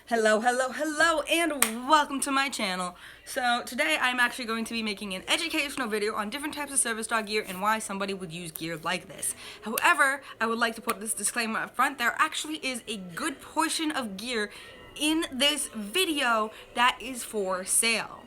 Hello, and welcome to my channel. So today I'm actually going to be making an educational video on different types of service dog gear and why somebody would use gear like this. However, I would like to put this disclaimer up front. There actually is a good portion of gear in this video that is for sale.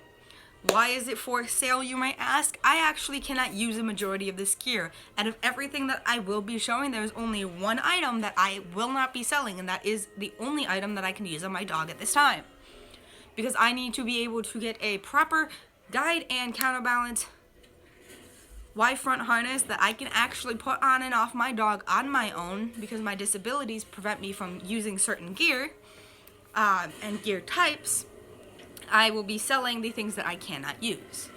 Why is it for sale, you might ask? I actually cannot use a majority of this gear. Out of everything that I will be showing, there's only one item that I will not be selling, and that is the only item that I can use on my dog at this time. Because I need to be able to get a proper guide and counterbalance Y front harness that I can actually put on and off my dog on my own, because my disabilities prevent me from using certain gear and gear types. I will be selling the things that I cannot use.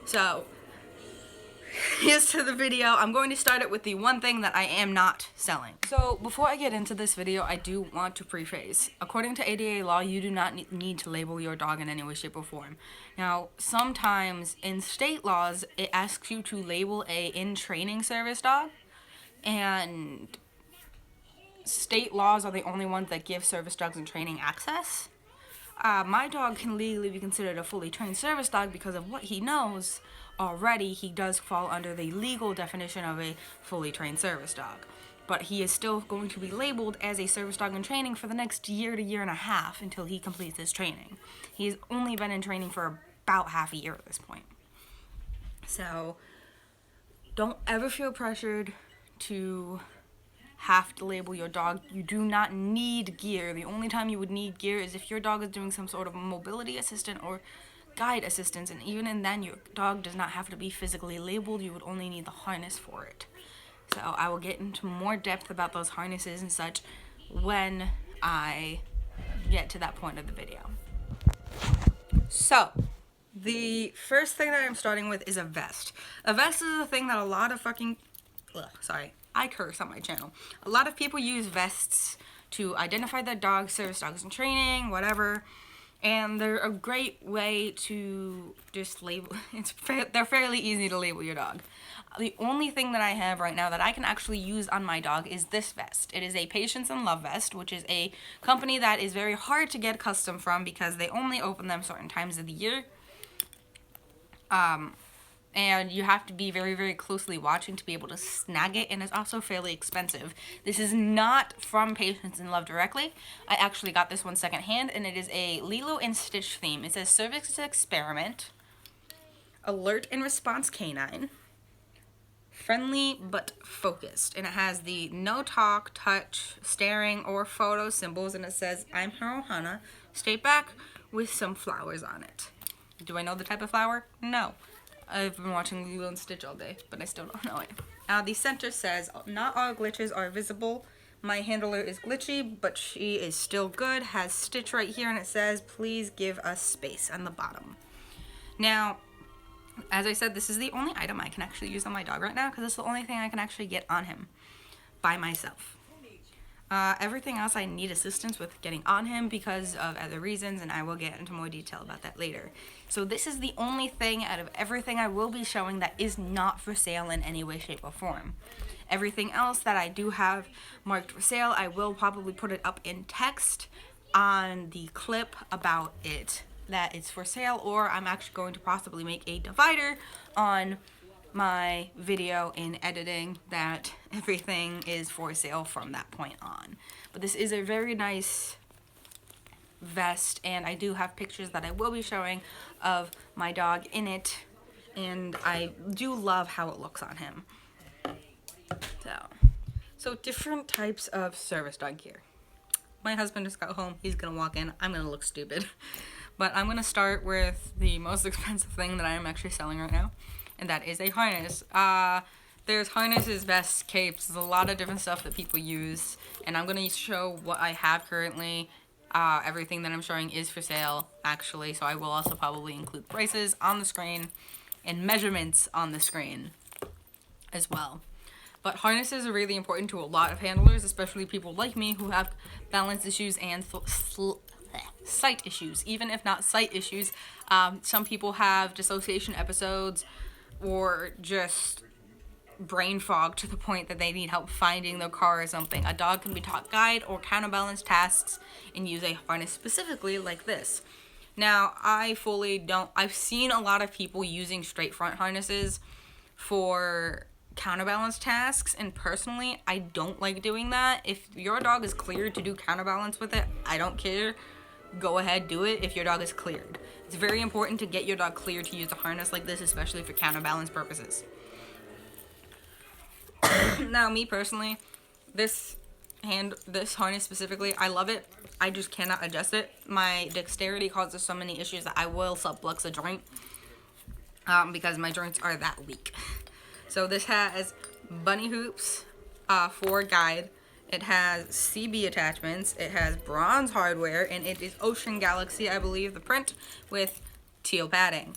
So, here's to the video. I'm going to start it with the one thing that I am not selling. So, before I get into this video, I do want to preface. According to ADA law, you do not need to label your dog in any way, shape, or form. Now, sometimes in state laws, it asks you to label a in-training service dog, and state laws are the only ones that give service dogs in training access. My dog can legally be considered a fully trained service dog because of what he knows already. He does fall under the legal definition of a fully trained service dog. But he is still going to be labeled as a service dog in training for the next year to year and a half until he completes his training. He's only been in training for about half a year at this point. So, don't ever feel pressured to have to label your dog. You do not need gear. The only time you would need gear is if your dog is doing some sort of mobility assistant or guide assistance, and even in then your dog does not have to be physically labeled. You would only need the harness for it. So I will get into more depth about those harnesses and such when I get to that point of the video. So the first thing that I'm starting with is a vest. A vest is a thing that a lot of I curse on my channel. A lot of people use vests to identify their dogs, service dogs in training, whatever. And they're a great way to just label. They're fairly easy to label your dog. The only thing that I have right now that I can actually use on my dog is this vest. It is a Patience and Love vest, which is a company that is very hard to get custom from because they only open them certain times of the year. And you have to be very, very closely watching to be able to snag it, and it's also fairly expensive. This is not from Patience and Love directly. I actually got this one secondhand, and it is a Lilo and Stitch theme. It says Cervix Experiment, Alert and Response Canine, Friendly but Focused, and it has the no talk, touch, staring, or photo symbols, and it says, I'm Ohana, stay back, with some flowers on it. Do I know the type of flower? No. I've been watching Lilo and Stitch all day, but I still don't know it. The center says, not all glitches are visible. My handler is glitchy, but she is still good. Has Stitch right here, and it says, please give us space on the bottom. Now, as I said, this is the only item I can actually use on my dog right now, because it's the only thing I can actually get on him by myself. Everything else I need assistance with getting on him because of other reasons, and I will get into more detail about that later. So this is the only thing out of everything I will be showing that is not for sale in any way, shape, or form. Everything else that I do have marked for sale, I will probably put it up in text on the clip about it, that it's for sale, or I'm actually going to possibly make a divider on my video in editing that everything is for sale from that point on. But this is a very nice vest, and I do have pictures that I will be showing of my dog in it, and I do love how it looks on him. So different types of service dog gear. My husband just got home. He's gonna walk in. I'm gonna look stupid. But I'm gonna start with the most expensive thing that I am actually selling right now, and that is a harness. There's harnesses, vests, capes, there's a lot of different stuff that people use, and I'm going to show what I have currently. Everything that I'm showing is for sale, actually, so I will also probably include prices on the screen and measurements on the screen as well. But harnesses are really important to a lot of handlers, especially people like me who have balance issues and sight issues. Even if not sight issues, some people have dissociation episodes or just brain fog to the point that they need help finding their car or something. A dog can be taught guide or counterbalance tasks and use a harness specifically like this. Now, I've seen a lot of people using straight front harnesses for counterbalance tasks, and personally, I don't like doing that. If your dog is cleared to do counterbalance with it, I don't care. Go ahead, do it if your dog is cleared. It's very important to get your dog cleared to use a harness like this, especially for counterbalance purposes. Now, me personally, this harness specifically, I love it. I just cannot adjust it. My dexterity causes so many issues that I will sublux a joint because my joints are that weak. So this has bunny hoops for guide. It has CB attachments. It has bronze hardware, and it is Ocean Galaxy, I believe, the print with teal padding.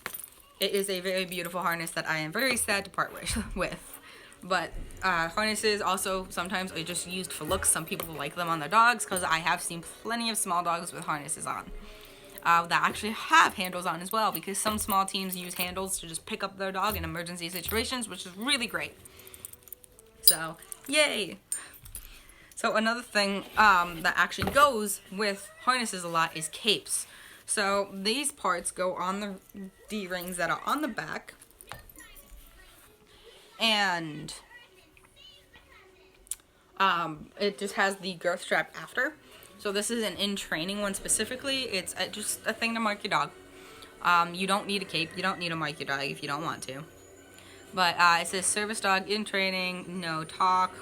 It is a very beautiful harness that I am very sad to part with. But harnesses also sometimes are just used for looks. Some people like them on their dogs because I have seen plenty of small dogs with harnesses on that actually have handles on as well, because some small teams use handles to just pick up their dog in emergency situations, which is really great. So, yay! So another thing that actually goes with harnesses a lot is capes. So these parts go on the D-rings that are on the back, and it just has the girth strap after. So this is an in-training one specifically. It's just a thing to mark your dog. You don't need a cape. You don't need to mark your dog if you don't want to. But it says service dog in training, no talk,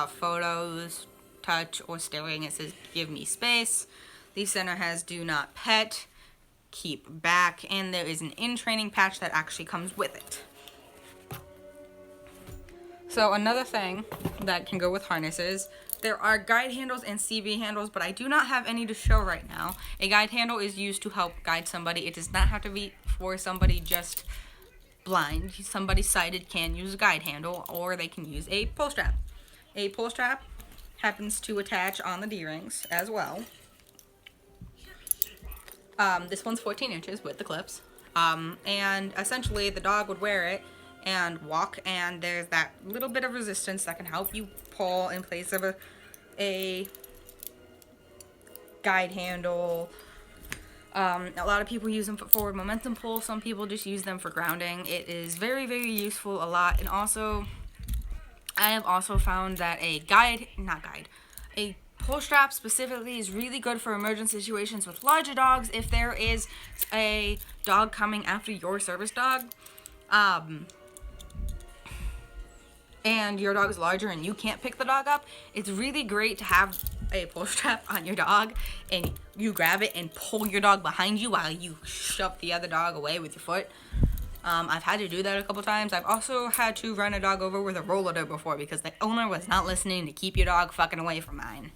photos, touch, or staring. It says give me space. The center has do not pet, keep back, and there is an in-training patch that actually comes with it. So another thing that can go with harnesses, there are guide handles and CB handles, but I do not have any to show right now. A guide handle is used to help guide somebody. It does not have to be for somebody just blind. Somebody sighted can use a guide handle, or they can use a pull strap. A pull strap happens to attach on the D-rings as well. This one's 14 inches with the clips. And essentially the dog would wear it and walk, and there's that little bit of resistance that can help you pull in place of a guide handle. A lot of people use them for forward momentum pull. Some people just use them for grounding. It is very, very useful a lot. And also, I have also found that a pull strap specifically is really good for emergency situations with larger dogs. If there is a dog coming after your service dog, and your dog is larger and you can't pick the dog up, it's really great to have a pull strap on your dog and you grab it and pull your dog behind you while you shove the other dog away with your foot. I've had to do that a couple times. I've also had to run a dog over with a roller door before because the owner was not listening to keep your dog fucking away from mine.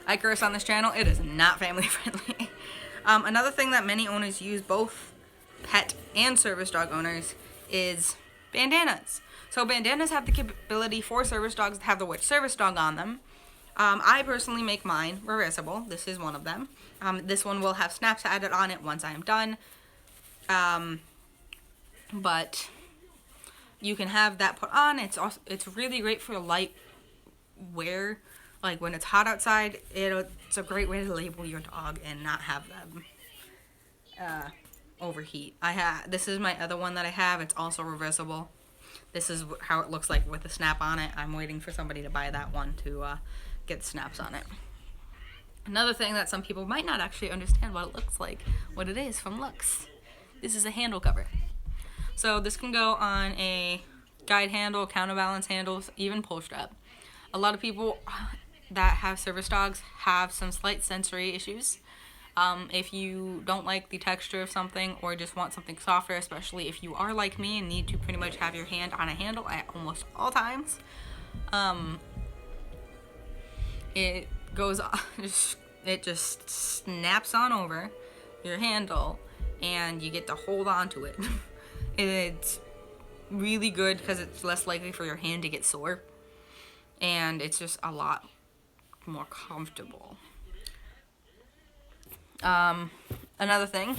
I curse on this channel. It is not family friendly. Another thing that many owners use, both pet and service dog owners, is bandanas. So bandanas have the capability for service dogs to have the word service dog on them. I personally make mine reversible. This is one of them. This one will have snaps added on it once I am done. But you can have that put on. It's really great for light wear. Like when it's hot outside, it's a great way to label your dog and not have them overheat. This is my other one that I have. It's also reversible. This is how it looks like with the snap on it. I'm waiting for somebody to buy that one to get snaps on it. Another thing that some people might not actually understand what it looks like, what it is from looks. This is a handle cover. So this can go on a guide handle, counterbalance handles, even pull strap. A lot of people that have service dogs have some slight sensory issues. If you don't like the texture of something or just want something softer, especially if you are like me and need to pretty much have your hand on a handle at almost all times, it just snaps on over your handle and you get to hold on to it. It's really good because it's less likely for your hand to get sore, and it's just a lot more comfortable. Another thing,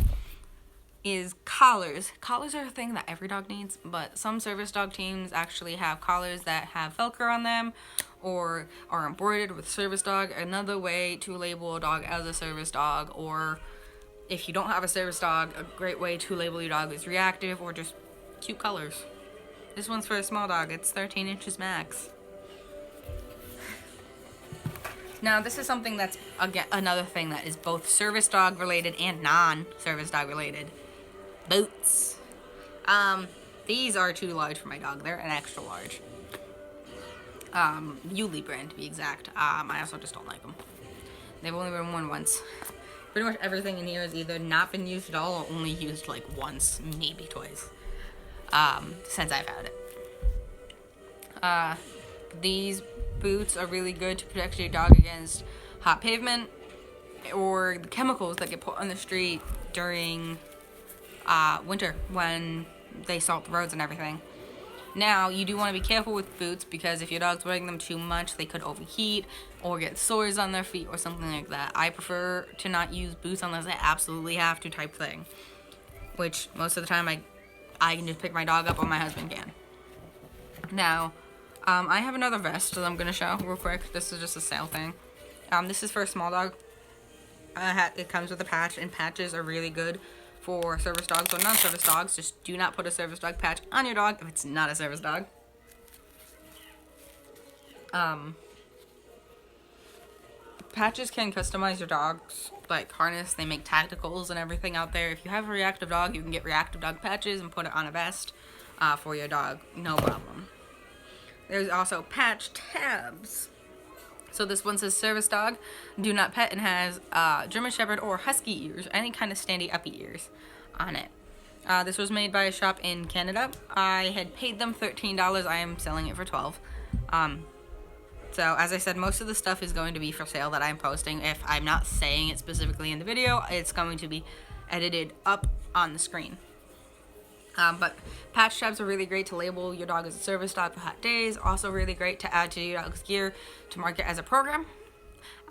is collars. Collars are a thing that every dog needs, but some service dog teams actually have collars that have Velcro on them or are embroidered with service dog. Another way to label a dog as a service dog, or if you don't have a service dog, a great way to label your dog is reactive or just cute colors. This one's for a small dog. It's 13 inches max. Now, this is something that's, again, another thing that is both service dog related and non-service dog related. Boots. These are too large for my dog. They're an extra large. Yuli brand to be exact. I also just don't like them. They've only been worn once. Pretty much everything in here has either not been used at all or only used like once, maybe twice, since I've had it. These boots are really good to protect your dog against hot pavement or the chemicals that get put on the street during winter when they salt the roads and everything. Now, you do want to be careful with boots because if your dog's wearing them too much, they could overheat or get sores on their feet or something like that. I prefer to not use boots unless I absolutely have to type thing, which most of the time I can just pick my dog up or my husband can. Now, I have another vest that I'm going to show real quick. This is just a sale thing. This is for a small dog. It comes with a patch, and patches are really good for service dogs or non-service dogs. Just do not put a service dog patch on your dog if it's not a service dog. Patches can customize your dog's like harness. They make tacticals and everything out there. If you have a reactive dog, you can get reactive dog patches and put it on a vest for your dog. No problem. There's also patch tabs. So this one says service dog, do not pet, and has German Shepherd or Husky ears, any kind of standy uppy ears on it. This was made by a shop in Canada. I had paid them $13. I am selling it for $12. So as I said, most of the stuff is going to be for sale that I'm posting. If I'm not saying it specifically in the video, it's going to be edited up on the screen. But patch tabs are really great to label your dog as a service dog for hot days. Also really great to add to your dog's gear to mark it as a program.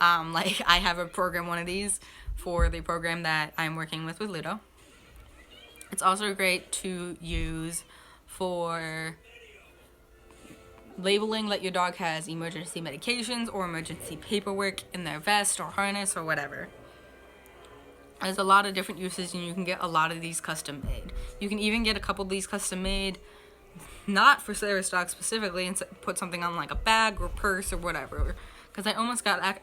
Like I have a program, one of these, for the program that I'm working with Ludo. It's also great to use for labeling that your dog has emergency medications or emergency paperwork in their vest or harness or whatever. There's a lot of different uses, and you can get a lot of these custom made. You can even get a couple of these custom made, not for service dogs specifically, and put something on like a bag or purse or whatever. Because I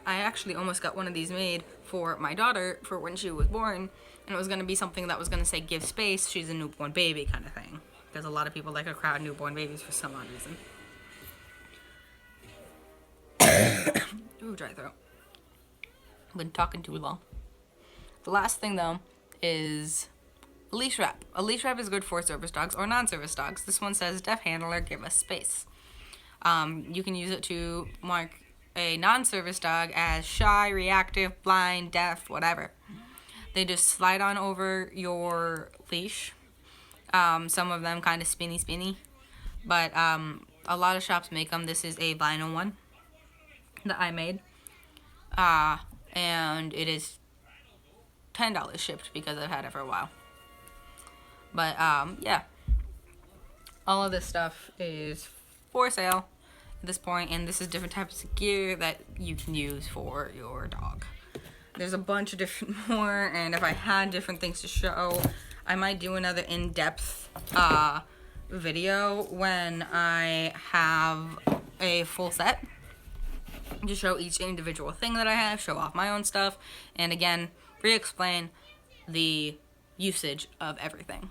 actually almost got one of these made for my daughter for when she was born, and it was going to be something that was going to say give space, she's a newborn baby kind of thing. Because a lot of people like to crowd newborn babies for some odd reason. Ooh, dry throat. I've been talking too long. The last thing, though, is a leash wrap. A leash wrap is good for service dogs or non-service dogs. This one says, deaf handler, give us space. You can use it to mark a non-service dog as shy, reactive, blind, deaf, whatever. They just slide on over your leash. Some of them kind of spinny. But a lot of shops make them. This is a vinyl one that I made. And it is $10 shipped because I've had it for a while. But yeah, all of this stuff is for sale at this point, and this is different types of gear that you can use for your dog. There's a bunch of different more, and if I had different things to show, I might do another in-depth video when I have a full set to show each individual thing that I have, show off my own stuff, and again, re-explain the usage of everything.